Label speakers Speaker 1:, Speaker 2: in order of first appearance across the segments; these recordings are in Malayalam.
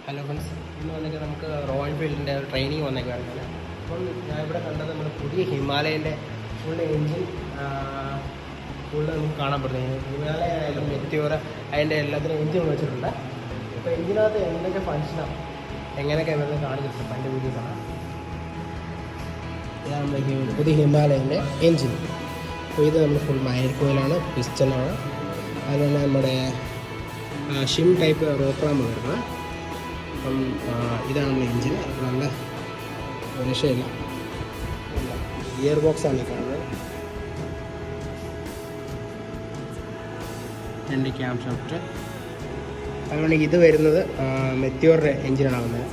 Speaker 1: ഹലോ ഫ്രണ്ട്സ്, ഇന്ന് വന്നിട്ട് നമുക്ക് റോയൽ എൻഫീൽഡിൻ്റെ ഒരു ട്രെയിനിങ് വന്നേക്കാറുണ്ട്. അപ്പം ഞാൻ ഇവിടെ കണ്ടത് നമ്മുടെ പുതിയ ഹിമാലയൻ്റെ ഫുൾ എൻജിൻ ഫുള്ള് നമുക്ക് കാണാൻ പറ്റുന്നത്. ഹിമാലയ ആയാലും മെറ്റിയോർ അതിൻ്റെ എല്ലാത്തിനും എൻജിൻ വെച്ചിട്ടുണ്ട്. അപ്പോൾ എൻജിനകത്ത് എന്തൊക്കെ ഫങ്ഷനാണ് എങ്ങനെയൊക്കെ വരുന്നത് കാണിച്ചിട്ടുണ്ട് അതിൻ്റെ വീഡിയോ കാണാം. ഇതാണ് നമ്മുടെ പുതിയ ഹിമാലയൻ്റെ എൻജിൻ. അപ്പോൾ ഇത് നമ്മൾ ഫുൾ മൈൽ കോയിലാണ്, പിസ്റ്റനാണ്. അതുപോലെ നമ്മുടെ ഷിം ടൈപ്പ് റോക്രാം വരുന്നത്. അപ്പം ഇതാണ് നമ്മുടെ എൻജിൻ. നല്ല രക്ഷയില്ല, ഗിയർ ബോക്സാണ് ഈ കാണുന്നത്. രണ്ട് ക്യാം ഷാഫ്റ്റ്. അതുകൊണ്ട് ഇത് വരുന്നത് മെറ്റിയോറിൻ്റെ എൻജിനാണ് വന്നത്.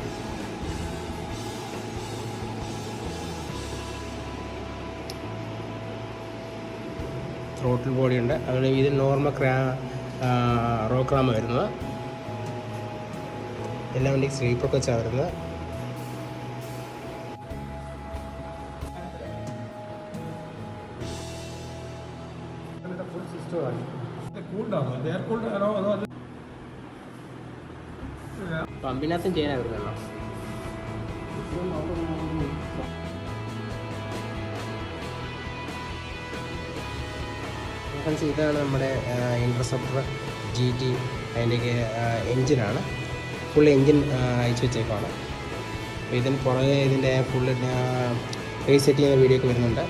Speaker 1: ത്രോട്ടിൽ ബോഡി ഉണ്ട്. അതുപോലെ ഇത് നോർമൽ റോക്രാമ വരുന്നത്. എല്ലാം വണ്ടി സ്ലീപ്പർ കോച്ചാണ് വരുന്നത്. ഫുൾ സിസ്റ്റമാണ്. പമ്പിനകത്തും ചെയ്യാൻ വരുന്നല്ലോ. ഇതാണ് നമ്മുടെ ഇൻറ്റർസെപ്റ്റർ GT. അതിൻ്റെയൊക്കെ എൻജിനാണ്. ഫുൾ എൻജിൻ അയച്ചു വെച്ചേക്കാണ്. അപ്പോൾ ഇതിന് പുറകെ ഇതിൻ്റെ ഫുള്ള് റീസെറ്റ് ചെയ്യുന്ന വീഡിയോ ഒക്കെ വരുന്നുണ്ട്.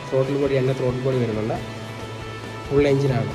Speaker 1: ത്രോട്ടിൽ ബോഡി ത്രോട്ടിൽ ബോഡി വരുന്നുണ്ട്. ഫുൾ എൻജിനാണ്.